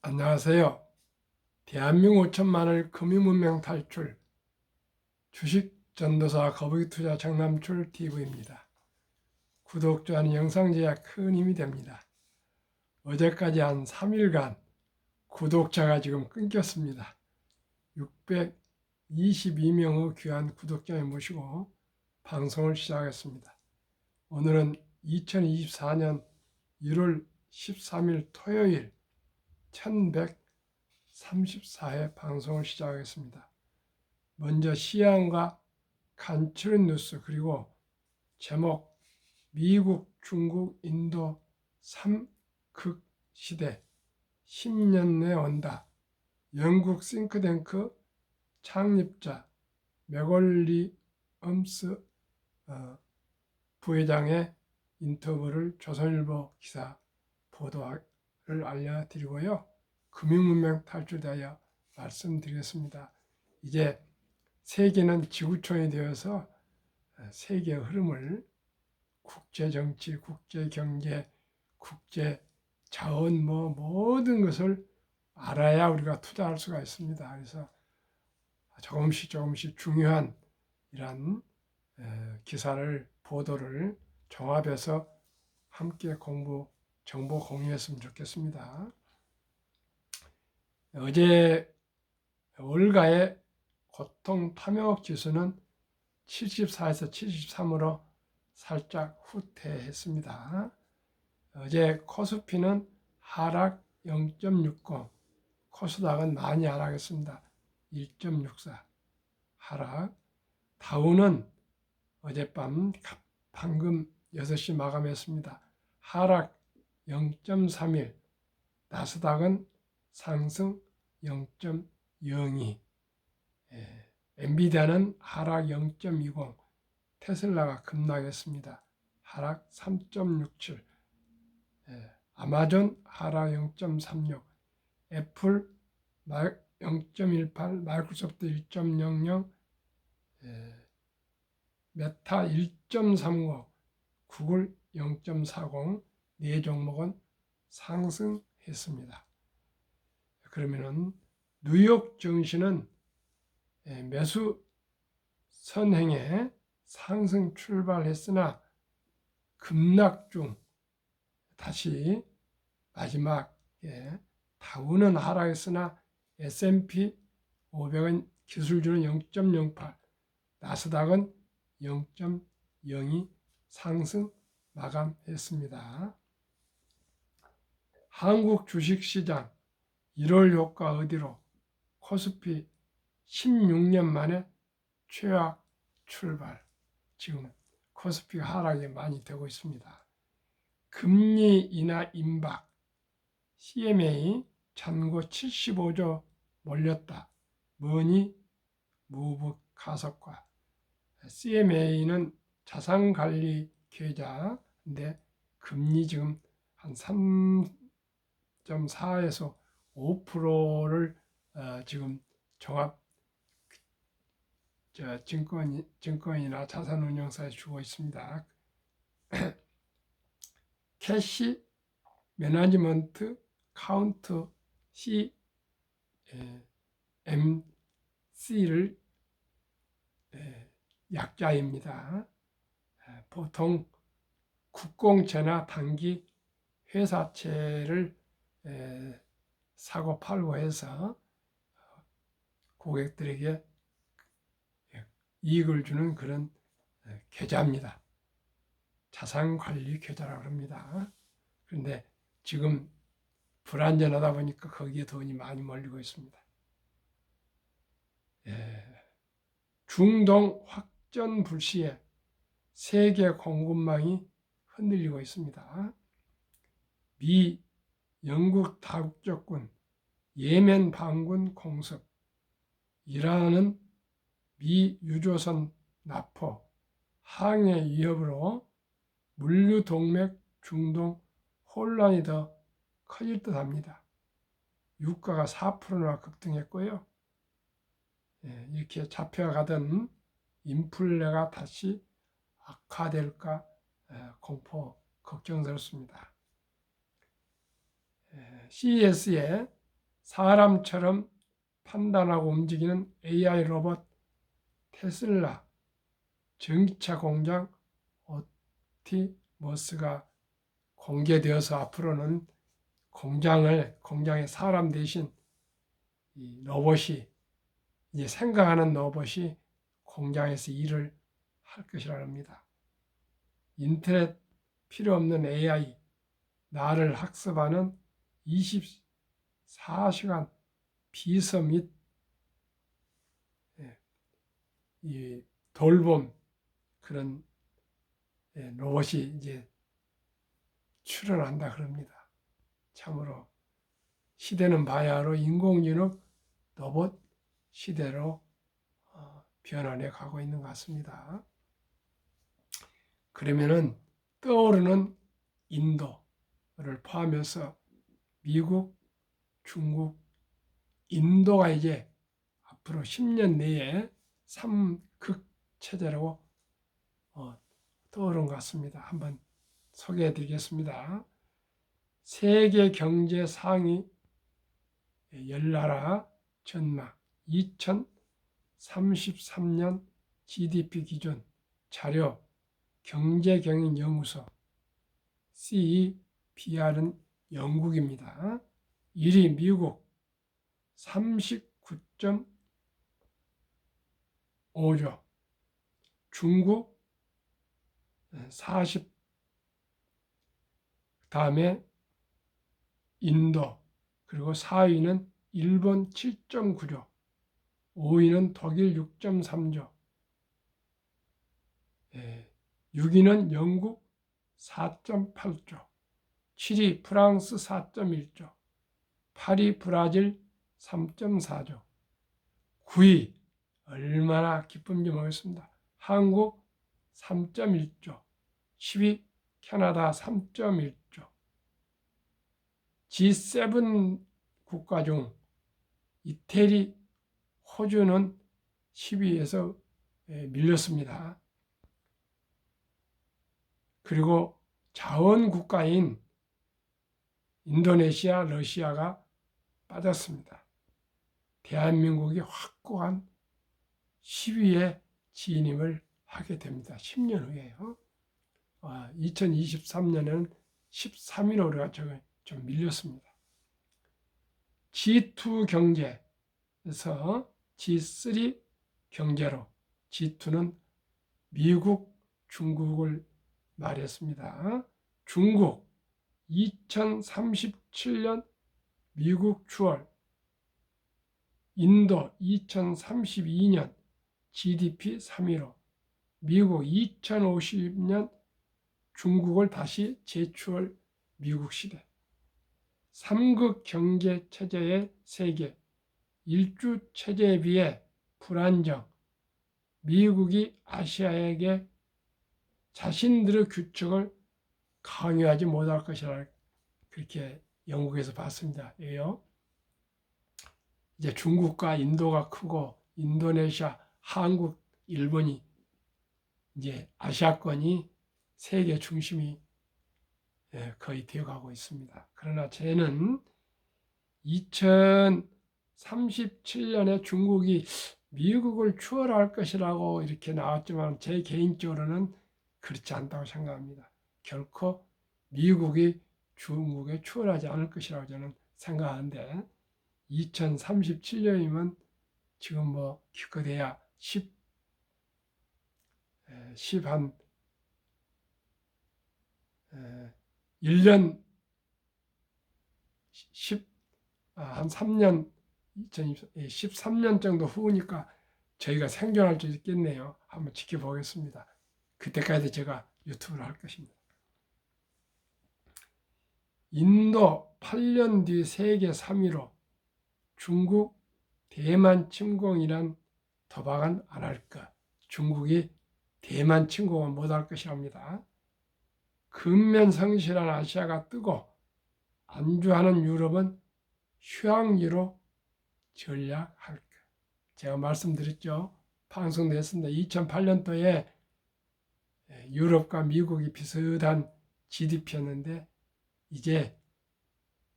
안녕하세요. 대한민국 5천만을 금융문명 탈출 주식 전도사 거북이투자 정남출 TV입니다. 구독, 좋아요는 영상 제작 큰 힘이 됩니다. 어제까지 한 3일간 구독자가 지금 끊겼습니다. 622명의 귀한 구독자를 모시고 방송을 시작하겠습니다. 오늘은 2024년 1월 13일 토요일 1134회 방송을 시작하겠습니다. 먼저 시황과 간추린 뉴스, 그리고 제목 미국, 중국, 인도 3극 시대 10년 내 온다. 영국 싱크탱크 창립자 맥걸리 엄스 부회장의 인터뷰를 조선일보 기사 보도를 알려드리고요. 금융문명 탈출대하여 말씀드리겠습니다. 이제 세계는 지구촌이 되어서 세계의 흐름을 국제정치, 국제경제, 국제자원 모든 것을 알아야 우리가 투자할 수가 있습니다. 그래서 조금씩 중요한 이런 기사를, 보도를 종합해서 함께 정보 공유했으면 좋겠습니다. 어제 월가의 고통 탐욕 지수는 74에서 73으로 살짝 후퇴했습니다. 어제 코스피는 하락 0.60, 코스닥은 많이 하락했습니다. 1.64 하락. 다우는 어젯밤 방금 6시 마감했습니다. 하락 0.31, 나스닥은 상승 0.02, 엔비디아는 하락 0.20, 테슬라가 급락했습니다. 하락 3.67, 아마존 하락 0.36, 애플 0.18, 마이크로소프트 1.00, 메타 1.30, 구글 0.40, 네 종목은 상승했습니다. 그러면은 뉴욕 증시는 매수 선행에 상승 출발했으나 급락 중 다시 마지막에 다우는 하락했으나 S&P 500은 기술주는 0.08, 나스닥은 0.02 상승 마감했습니다. 한국 주식시장 1월 효과 어디로? 코스피 16년 만에 최악 출발. 지금 코스피가 하락이 많이 되고 있습니다. 금리 인하 임박, CMA 잔고 75조 몰렸다. 뭐니? 무브 가속화. CMA는 자산관리 계좌인데 금리 지금 한 3.4에서 5%를 지금 종합 증권이나 자산운용사에 주고 있습니다. 캐시 매니지먼트 카운트 CMC를 약자입니다. 보통 국공채나 단기 회사채를 사고 팔고 해서 고객들에게 이익을 주는 그런 계좌입니다. 자산관리 계좌라고 합니다. 그런데 지금 불안전하다 보니까 거기에 돈이 많이 몰리고 있습니다. 중동 확전 불시에 세계 공급망이 흔들리고 있습니다. 미, 영국 다국적군, 예멘 반군 공습, 이란은 미 유조선 납포, 항해 위협으로 물류동맥 중동 혼란이 더 커질 듯 합니다. 유가가 4%나 급등했고요. 이렇게 잡혀가던 인플레가 다시 악화될까 공포 걱정스럽습니다. CES에 사람처럼 판단하고 움직이는 AI 로봇 테슬라 전기차 공장 옵티머스가 공개되어서 앞으로는 공장에 사람 대신 이 로봇이 이제 생각하는 로봇이 공장에서 일을 할 것이라 합니다. 인터넷 필요 없는 AI, 나를 학습하는 24시간 비서 및 이 돌봄 그런 로봇이 이제 출현한다 그럽니다. 참으로 시대는 바야흐로 인공지능 로봇 시대로 변환해 가고 있는 것 같습니다. 그러면은 떠오르는 인도를 포함해서 미국, 중국, 인도가 이제 앞으로 10년 내에 3극 체제라고 떠오른 것 같습니다. 한번 소개해 드리겠습니다. 세계 경제 상위 10나라 전망 2033년 GDP 기준 자료 경제경영연구소 CEPR은 영국입니다. 1위 미국 39.5조, 중국 40, 다음에 인도, 그리고 4위는 일본 7.9조, 5위는 독일 6.3조, 6위는 영국 4.8조, 7위 프랑스 4.1조, 8위 브라질 3.4조, 9위 얼마나 기쁜지 모르겠습니다. 한국 3.1조, 10위 캐나다 3.1조, G7 국가 중 이태리, 호주는 10위에서 밀렸습니다. 그리고 자원 국가인 인도네시아, 러시아가 빠졌습니다. 대한민국이 확고한 10위에 진입을 하게 됩니다. 10년 후에요. 2023년에는 13위로 우리가 좀 밀렸습니다. G2 경제에서 G3 경제로 G2는 미국, 중국을 말했습니다. 중국 2037년 미국 9월, 인도 2032년 GDP 3위로, 미국 2050년 중국을 다시 제추할 미국 시대. 3극 경제 체제의 세계, 일주 체제에 비해 불안정, 미국이 아시아에게 자신들의 규칙을 강요하지 못할 것이라 그렇게 영국에서 봤습니다. 이제 중국과 인도가 크고 인도네시아, 한국, 일본이 이제 아시아권이 세계 중심이 거의 되어가고 있습니다. 그러나 저는 2037년에 중국이 미국을 추월할 것이라고 이렇게 나왔지만 제 개인적으로는 그렇지 않다고 생각합니다. 결코 미국이 중국에 추월하지 않을 것이라고 저는 생각하는데 2037년이면 지금 뭐 기껏해야 1년 한 3년 13년 정도 후니까 저희가 생존할 수 있겠네요. 한번 지켜보겠습니다. 그때까지 제가 유튜브를 할 것입니다. 인도 8년 뒤 세계 3위로 중국 대만 침공이란 도박은 안 할까? 중국이 대만 침공은 못할 것이랍니다. 근면 성실한 아시아가 뜨고 안주하는 유럽은 휴양지로 전략할까? 제가 말씀드렸죠. 방송도 했습니다. 2008년도에 유럽과 미국이 비슷한 GDP였는데 이제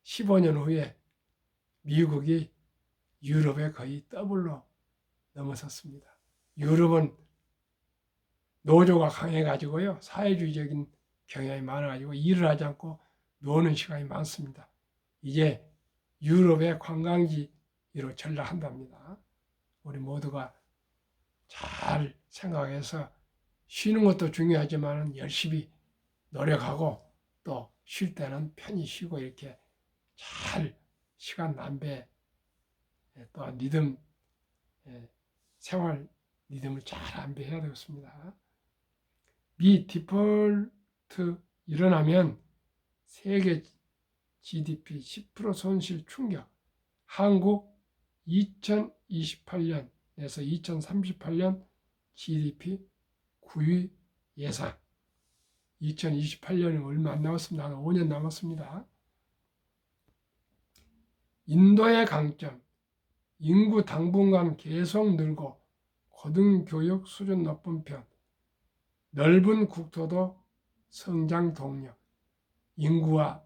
15년 후에 미국이 유럽에 거의 더블로 넘어섰습니다. 유럽은 노조가 강해가지고요. 사회주의적인 경향이 많아가지고 일을 하지 않고 노는 시간이 많습니다. 이제 유럽의 관광지로 전락한답니다. 우리 모두가 잘 생각해서 쉬는 것도 중요하지만 열심히 노력하고 또 쉴 때는 편히 쉬고 이렇게 잘 시간 낭비 또 리듬 생활 리듬을 잘 안배해야 되겠습니다. 미 디폴트 일어나면 세계 GDP 10% 손실 충격. 한국 2028년에서 2038년 GDP 9위 예상. 2028년이 얼마 안 남았습니다. 5년 남았습니다. 인도의 강점. 인구 당분간 계속 늘고 고등교육 수준 높은 편. 넓은 국토도 성장 동력. 인구와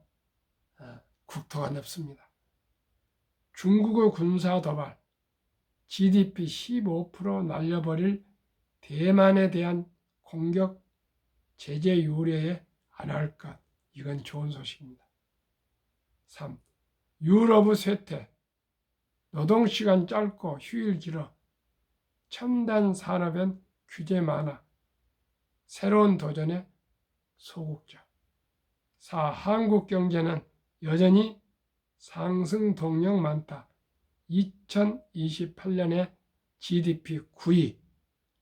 국토가 넓습니다. 중국의 군사 도발. GDP 15% 날려버릴 대만에 대한 공격 제재 유례에 안 할 것. 이건 좋은 소식입니다. 3. 유럽의 쇠퇴. 노동시간 짧고 휴일 길어. 첨단 산업엔 규제 많아. 새로운 도전에 소극적. 4. 한국 경제는 여전히 상승 동력 많다. 2028년에 GDP 9위.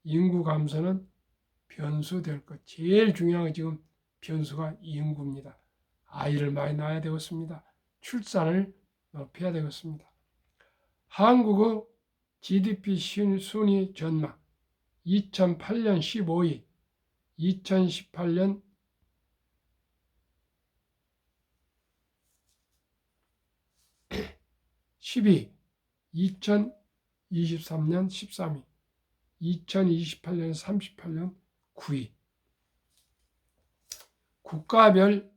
인구 감소는 변수될 것. 제일 중요한 건 지금 변수가 인구입니다. 아이를 많이 낳아야 되겠습니다. 출산을 높여야 되겠습니다. 한국의 GDP 순위 전망. 2008년 15위, 2018년 10위, 2023년 13위, 2028년 38년 9위. 국가별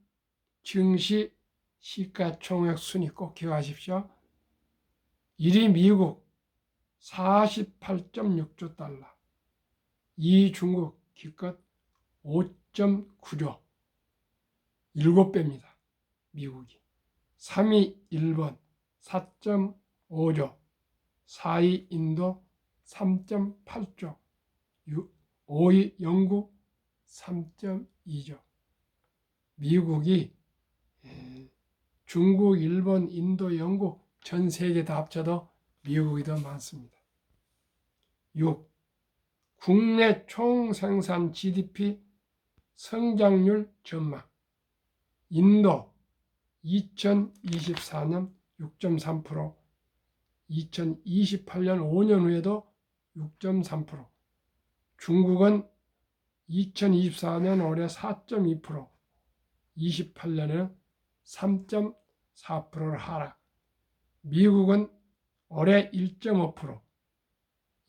증시 시가총액 순위 꼭 기억하십시오. 1위 미국 48.6조 달러, 2위 중국 기껏 5.9조, 7배입니다. 미국이. 3위 일본 4.5조, 4위 인도 3.8조, 5위 영국 3.2조. 미국이 중국, 일본, 인도, 영국 전 세계 다 합쳐도 미국이 더 많습니다. 6. 국내 총생산 GDP 성장률 전망. 인도 2024년 6.3%, 2028년 5년 후에도 6.3%, 중국은 2024년 올해 4.2%, 28년에는 3.4%를 하락, 미국은 올해 1.5%,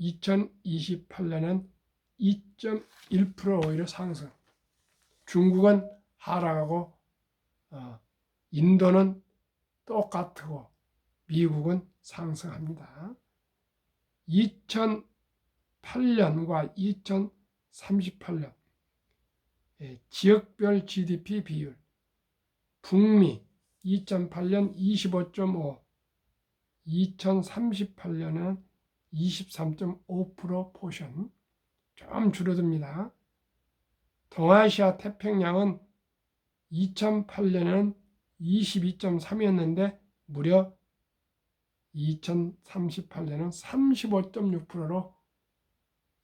2028년은 2.1% 오히려 상승, 중국은 하락하고 인도는 똑같고 미국은 상승합니다. 2008년과 2038년 지역별 GDP 비율. 북미 2008년 25.5, 2038년은 23.5% 포션, 좀 줄어듭니다. 동아시아 태평양은 2008년은 22.3이었는데 무려 2038년은 35.6%로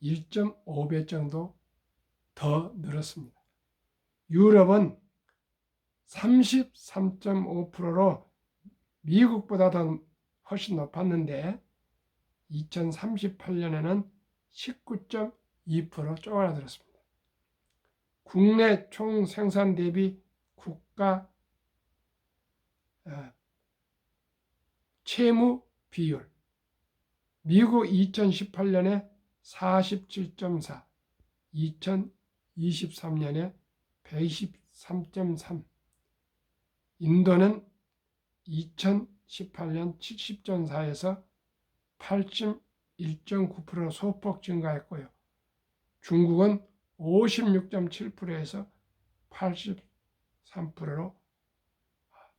1.5배 정도 더 늘었습니다. 유럽은 33.5%로 미국보다 더 훨씬 높았는데 2038년에는 19.2% 쪼그라들었습니다. 국내 총생산 대비 국가 채무 비율. 미국 2018년에 47.4, 2023년에 123.3, 인도는 2018년 70전사에서 81.9% 소폭 증가했고요. 중국은 56.7%에서 83%로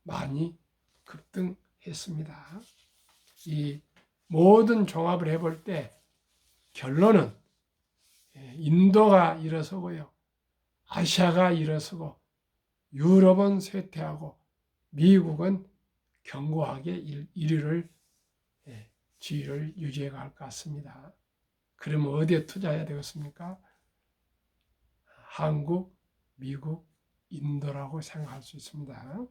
많이 급등했습니다. 이 모든 종합을 해볼 때 결론은 인도가 일어서고요. 아시아가 일어서고 유럽은 쇠퇴하고 미국은 견고하게 1위를 지위를 유지해 갈 것 같습니다. 그러면 어디에 투자해야 되겠습니까? 한국, 미국, 인도라고 생각할 수 있습니다.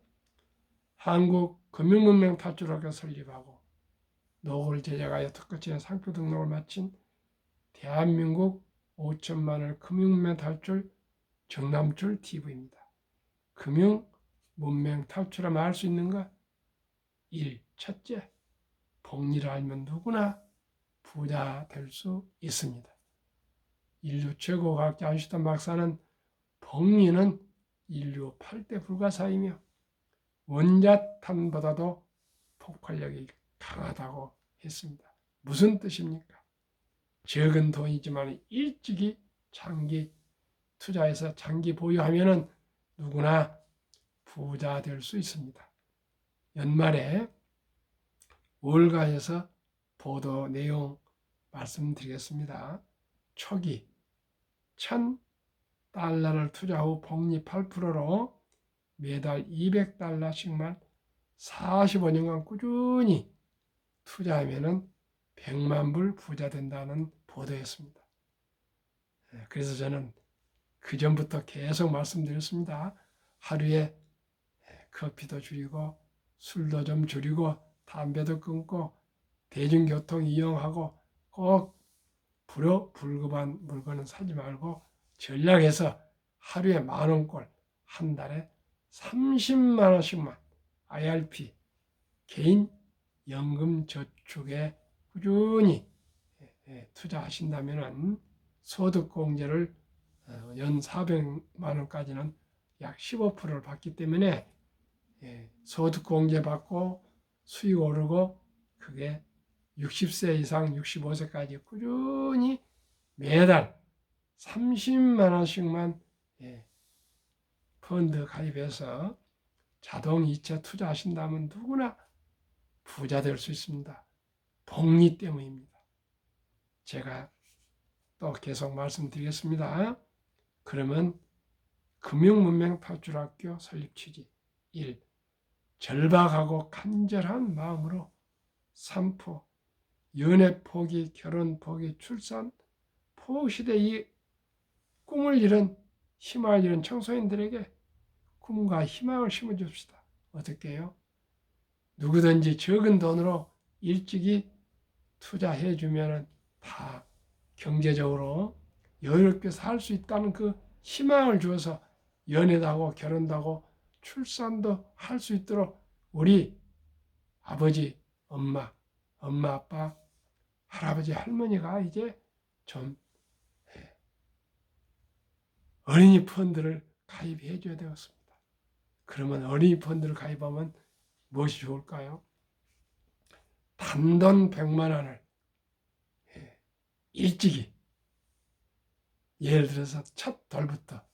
한국 금융문명 탈출학교 설립하고 노후를 제작하여 특허청에 상표 등록을 마친 대한민국 5천만을 금융문명 탈출 정남출 TV입니다. 금융문명 탈출하면 알 수 있는 것 1. 첫째, 복리를 알면 누구나 부자 될 수 있습니다. 인류 최고 과학자 아인슈타인 박사는 복리는 인류 8대 불가사이며 원자탄보다도 폭발력이 강하다고 했습니다. 무슨 뜻입니까? 적은 돈이지만 일찍이 장기 투자해서 장기 보유하면 누구나 부자 될 수 있습니다. 연말에 월가에서 보도 내용 말씀드리겠습니다. 초기 1,000달러를 투자 후 복리 8%로 매달 200달러씩만 45년간 꾸준히 투자하면 100만 불 부자 된다는 보도였습니다. 그래서 저는 그 전부터 계속 말씀드렸습니다. 하루에 커피도 줄이고 술도 좀 줄이고 담배도 끊고 대중교통 이용하고 꼭 불급한 물건은 사지 말고 전략해서 하루에 10,000원꼴 한 달에 30만 원씩만 IRP 개인 연금 저축에 꾸준히 투자하신다면 소득공제를 연 400만 원까지는 약 15%를 받기 때문에 소득공제 받고 수익 오르고 그게 60세 이상 65세까지 꾸준히 매달 30만 원씩만 펀드 가입해서 자동이체 투자하신다면 누구나 부자 될 수 있습니다. 복리 때문입니다. 제가 또 계속 말씀드리겠습니다. 그러면 금융문명 탈출학교 설립 취지 1. 절박하고 간절한 마음으로 산포, 연애 포기, 결혼 포기, 출산 포시대 이 꿈을 잃은 희망을 잃은 청소년들에게 꿈과 희망을 심어줍시다. 어떻게 해요? 누구든지 적은 돈으로 일찍이 투자해주면 다 경제적으로 여유롭게 살 수 있다는 그 희망을 주어서 연애도 하고 결혼도 하고 출산도 할 수 있도록 우리 아버지, 엄마, 아빠, 할아버지, 할머니가 이제 좀 어린이 펀드를 가입해 줘야 되겠습니다. 그러면 어린이 펀드를 가입하면 무엇이 좋을까요? 단돈 100만 원을 일찍이 예를 들어서 첫 돌부터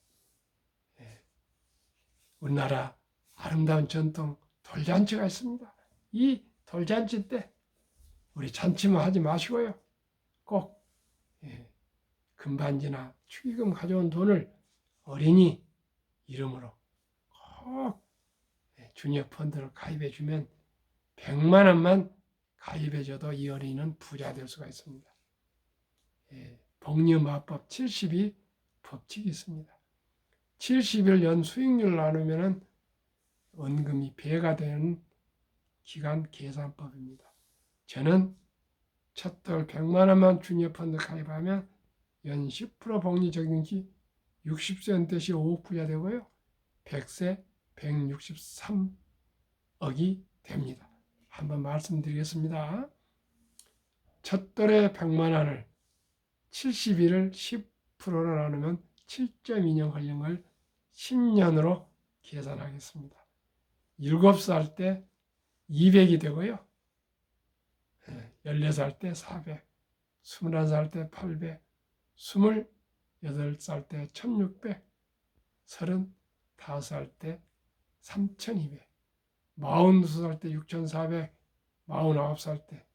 우리나라 아름다운 전통 돌잔치가 있습니다. 이 돌잔치 때 우리 잔치만 하지 마시고요. 꼭 금반지나 축의금 가져온 돈을 어린이 이름으로 꼭 주니어 펀드를 가입해 주면 100만 원만 가입해 줘도 이 어린이는 부자 될 수가 있습니다. 복리마법 72 법칙이 있습니다. 70일 연 수익률 나누면 원금이 배가 되는 기간 계산법입니다. 저는 첫돌 100만 원만 주니어 펀드 가입하면 연 10% 복리 적용 시 60세 은퇴 시 5억 부자 되고요. 100세 163억이 됩니다. 한번 말씀드리겠습니다. 첫돌에 100만 원을 70일을 10%로 나누면 7.2년 걸린 걸 10년으로 계산하겠습니다. 7살 때 200이 되고요. 14살 때 400, 21살 때 800, 28살 때 1600, 35살 때 3200, 42살 때 6400, 49살 때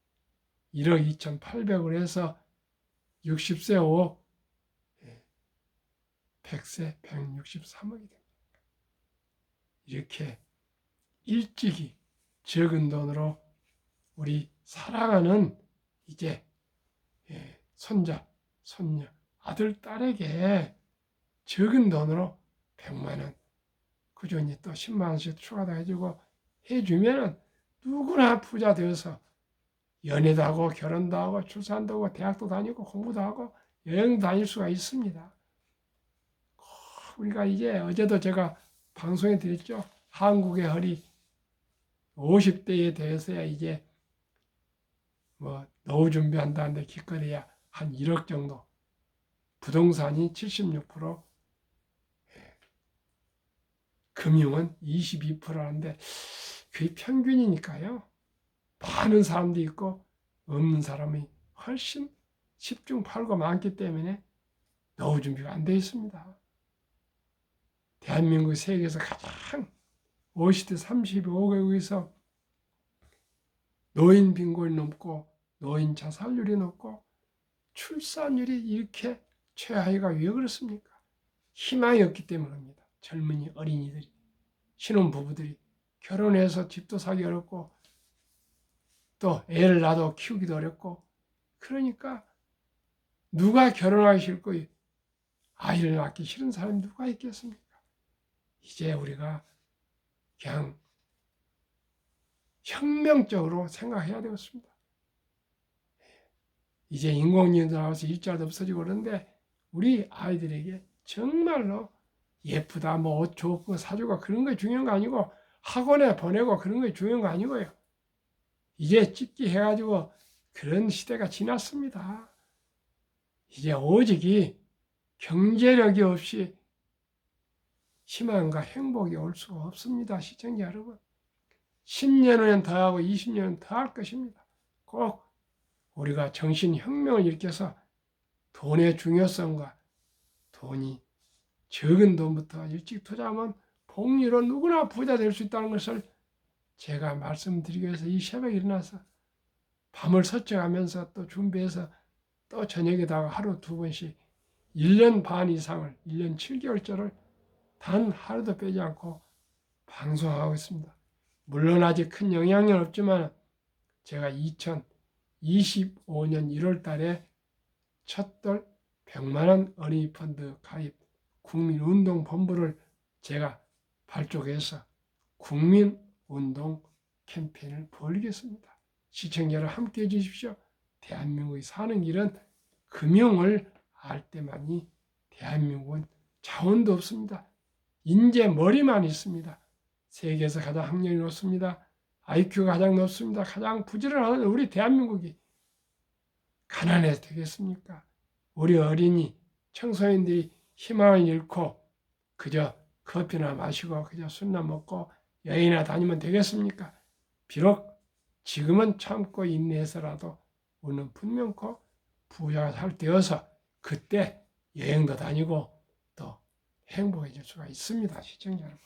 1억 2800으로 해서 60세 5억, 100세 163억이 됩니다. 이렇게 일찍이 적은 돈으로 우리 사랑하는 이제 손자, 손녀, 아들, 딸에게 적은 돈으로 100만 원, 꾸준히 또 10만 원씩 추가도 해주고 해주면 누구나 부자 되어서 연애도 하고 결혼도 하고 출산도 하고 대학도 다니고 공부도 하고 여행 다닐 수가 있습니다. 우리가 이제 어제도 제가 방송에 드렸죠. 한국의 허리 50대에 대해서야 이제 뭐 노후 준비한다는데 기껏해야 한 1억 정도, 부동산이 76%, 금융은 22%라는데 그게 평균이니까요. 많은 사람도 있고 없는 사람이 훨씬 10중 8구 많기 때문에 노후 준비가 안 되어 있습니다. 대한민국 세계에서 가장 50대 35개국에서 노인 빈곤이 높고 노인 자살률이 높고 출산율이 이렇게 최하위가 왜 그렇습니까? 희망이 없기 때문입니다. 젊은이 어린이들이, 신혼부부들이 결혼해서 집도 사기 어렵고 또 애를 낳아도 키우기도 어렵고, 그러니까 누가 결혼하기 싫고 아이를 낳기 싫은 사람이 누가 있겠습니까? 이제 우리가 그냥 혁명적으로 생각해야 되겠습니다. 이제 인공지능도 나와서 일자리도 없어지고 그러는데 우리 아이들에게 정말로 예쁘다, 뭐 옷 좋고 사주고 그런 게 중요한 거 아니고 학원에 보내고 그런 게 중요한 거 아니고요. 이제 찍기 해가지고 그런 시대가 지났습니다. 이제 오직이 경제력이 없이 희망과 행복이 올 수가 없습니다. 시청자 여러분. 10년 후엔 더 하고 20년은 더 할 것입니다. 꼭 우리가 정신혁명을 일으켜서 돈의 중요성과 돈이 적은 돈부터 일찍 투자하면 복리로 누구나 부자 될 수 있다는 것을 제가 말씀드리기 위해서 이 새벽에 일어나서 밤을 설정하면서 또 준비해서 또 저녁에다가 하루 2번씩 1년 반 이상을, 1년 7개월째를 단 하루도 빼지 않고 방송하고 있습니다. 물론 아직 큰 영향은 없지만 제가 2025년 1월 달에 첫돌 100만 원 어린이 펀드 가입 국민운동본부를 제가 발족해서 국민운동 캠페인을 벌이겠습니다. 시청자 여러분 함께해 주십시오. 대한민국이 사는 길은 금융을 알 때만이 대한민국은 자원도 없습니다. 인재 머리만 있습니다. 세계에서 가장 학력이 높습니다. IQ가 가장 높습니다. 가장 부지런한 우리 대한민국이 가난해서 되겠습니까? 우리 어린이, 청소년들이 희망을 잃고 그저 커피나 마시고 그저 술나 먹고 여행이나 다니면 되겠습니까? 비록 지금은 참고 인내해서라도 우리는 분명코 부자가 잘 되어서 그때 여행도 다니고 또 행복해질 수가 있습니다. 시청자 여러분.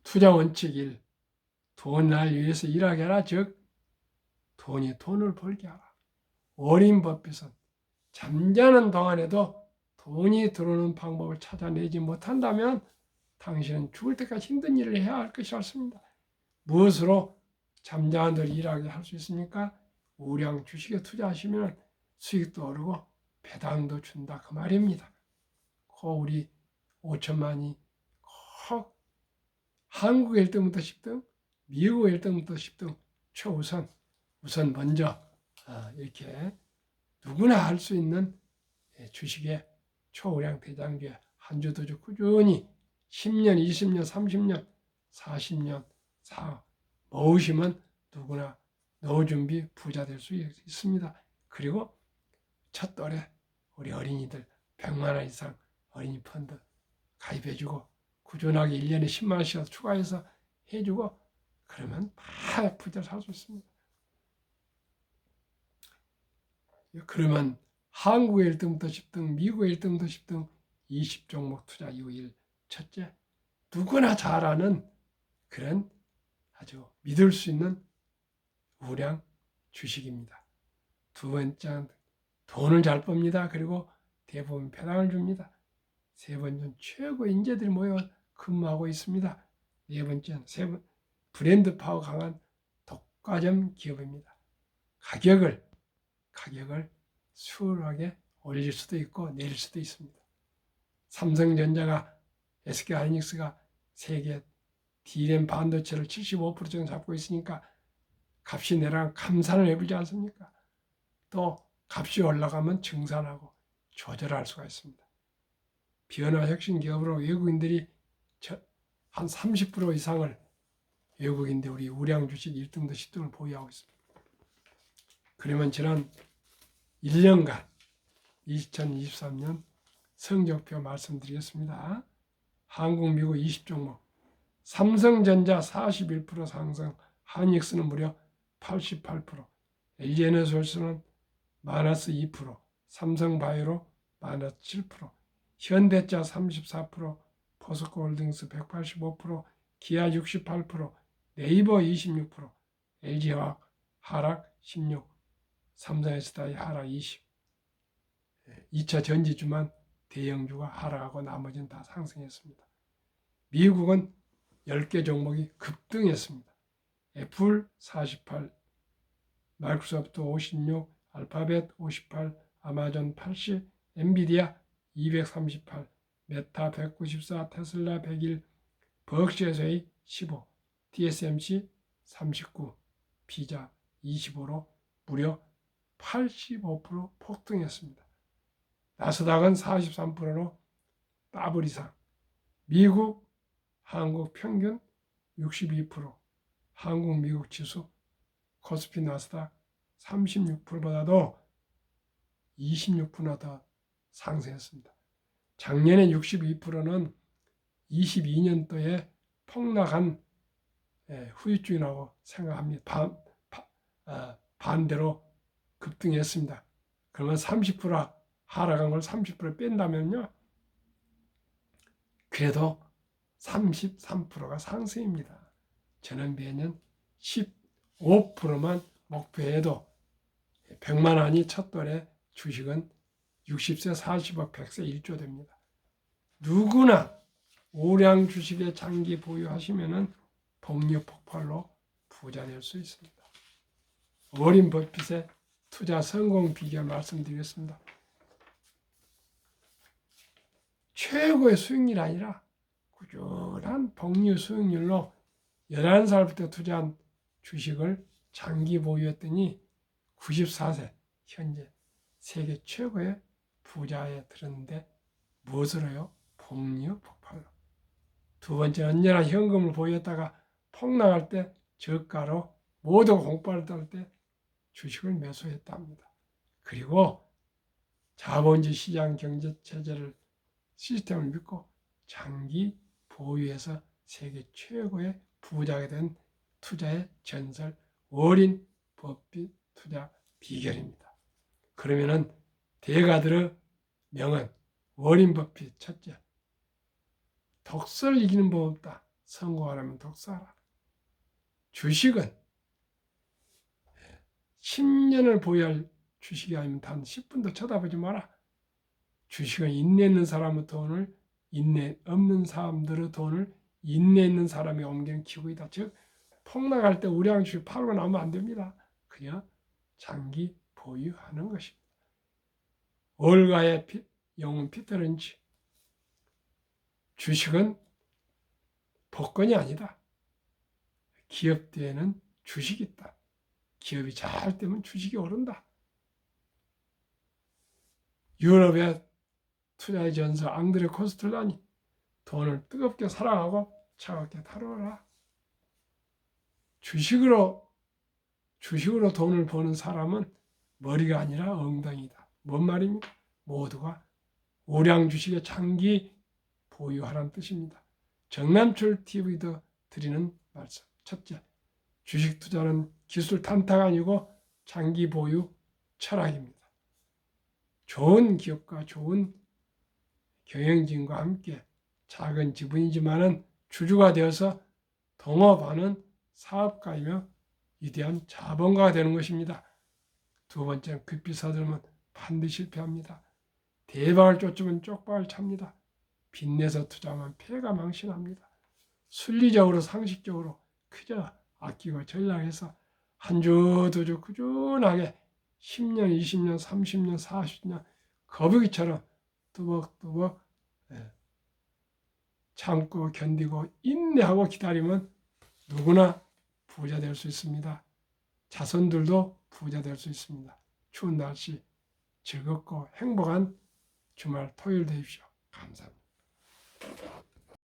투자 원칙 1. 돈 날 위해서 일하게 하라. 즉 돈이 돈을 벌게 하라. 어린 법에서 잠자는 동안에도 돈이 들어오는 방법을 찾아내지 못한다면 당신은 죽을 때까지 힘든 일을 해야 할 것이 없습니다. 무엇으로 잠자는 들 일하게 할 수 있습니까? 우량 주식에 투자하시면 수익도 오르고 배당도 준다 그 말입니다. 우리 5천만이 꼭 한국 1등부터 10등, 미국 1등부터 10등 우선 먼저 이렇게 누구나 할 수 있는 주식의 초우량 대장주에 한 주 두 주 꾸준히 10년, 20년, 30년, 40년 모으시면 누구나 노후 준비 부자 될 수 있습니다. 그리고 첫 돌에 우리 어린이들 100만 원 이상 어린이 펀드 가입해주고 꾸준하게 1년에 10만 원씩 추가해서 해주고 그러면 다 부자 살 수 있습니다. 그러면 한국의 1등부터 10등, 미국의 1등부터 10등 20종목 투자 이후 1. 첫째, 누구나 잘 아는 그런 아주 믿을 수 있는 우량 주식입니다. 두 번째는 돈을 잘 빱니다. 그리고 대부분 배당을 줍니다. 세 번째는 최고 인재들이 모여 근무하고 있습니다. 네 번째는 브랜드 파워 강한 독과점 기업입니다. 가격을 수월하게 올릴 수도 있고 내릴 수도 있습니다. 삼성전자가 SK하이닉스가 세계 D램 반도체를 75% 정도 잡고 있으니까 값이 내려가면 감산을 해보지 않습니까? 또 값이 올라가면 증산하고 조절할 수가 있습니다. 변화 혁신 기업으로 외국인들이 한 30% 이상을 외국인들 우리 우량 주식 1등도 10등을 보유하고 있습니다. 그러면 지난 1년간 2023년 성적표 말씀드리겠습니다. 한국, 미국 20종목, 삼성전자 41% 상승, 하이닉스는 무려 88%, LG에너지솔루션은 마이너스 2%, 삼성바이오로 마이너스 7%, 현대차 34%, 포스코홀딩스 185%, 기아 68%, 네이버 26%, LG화학 하락 16%, 삼성에스다이 하락 20%. 2차 전지주만 대형주가 하락하고 나머지는 다 상승했습니다. 미국은 10개 종목이 급등했습니다. 애플 48, 마이크로소프트 56, 알파벳 58, 아마존 80, 엔비디아 238, 메타 194, 테슬라 101, 버크셔스웨이 15, TSMC 39, 피자 25로 무려 85% 폭등했습니다. 나스닥은 43%로 더블 이상, 미국, 한국 평균 62%, 한국, 미국 지수, 코스피 나스닥 36%보다도 26%나 더 상승했습니다. 작년에 62%는 22년도에 폭락한 후유증이라고 생각합니다. 반대로 급등했습니다. 그러면 30% 하락한 걸 30% 뺀다면요, 그래도 33%가 상승입니다. 저는 매년 15%만 목표해도 100만 원이 첫돌에 주식은 60세, 40억, 100세 1조 됩니다. 누구나 우량 주식에 장기 보유하시면은 복리 폭발로 부자 될 수 있습니다. 워린 버핏의 투자 성공 비결 말씀드리겠습니다. 최고의 수익률이 아니라 꾸준한 복리 수익률로 11살부터 투자한 주식을 장기 보유했더니 94세 현재 세계 최고의 부자에 들었는데 무엇으로요? 복리 폭발로. 두 번째, 언제나 현금을 보유했다가 폭락할 때 저가로 모두가 공포를 떨 때 주식을 매수했답니다. 그리고 자본주의 시장 경제 체제를 시스템을 믿고 장기 보유해서 세계 최고의 부자가 된 투자의 전설 워린 버핏 투자 비결입니다. 그러면은 대가들의 명언 워린 버핏 첫째, 독서를 이기는 법 없다. 성공하려면 독서하라. 주식은 10년을 보유할 주식이 아니면 단 10분도 쳐다보지 마라. 주식은 인내 있는 사람의 돈을, 인내 없는 사람들의 돈을 인내 있는 사람이 옮기는 기구이다. 즉 폭락할 때 우량 주식 팔고 나면 안 됩니다. 그냥 장기 보유하는 것입니다. 월가의 영웅 피터 린치, 주식은 복권이 아니다. 기업 뒤에는 주식이 있다. 기업이 잘 되면 주식이 오른다. 유럽의 투자의 전설 앙드레 코스텔라니, 돈을 뜨겁게 사랑하고 차갑게 다루어라. 주식으로 돈을 버는 사람은 머리가 아니라 엉덩이다. 뭔 말입니까? 모두가 우량 주식에 장기 보유하라는 뜻입니다. 정남철 TV도 드리는 말씀. 첫째, 주식 투자는 기술 탄타가 아니고 장기 보유 철학입니다. 좋은 기업과 좋은 경영진과 함께 작은 지분이지만은 주주가 되어서 동업하는 사업가이며 위대한 자본가가 되는 것입니다. 두 번째는 급히 서두르면 반드시 실패합니다. 대박을 쫓으면 쪽박을 찹니다. 빚내서 투자하면 패가 망신합니다. 순리적으로 상식적으로 그저 아끼고 전략해서 한 주 두 주 꾸준하게 10년, 20년, 30년, 40년 거북이처럼 뚜벅뚜벅 참고 견디고 인내하고 기다리면 누구나 부자 될 수 있습니다. 자손들도 부자 될 수 있습니다. 추운 날씨 즐겁고 행복한 주말 토요일 되십시오. 감사합니다.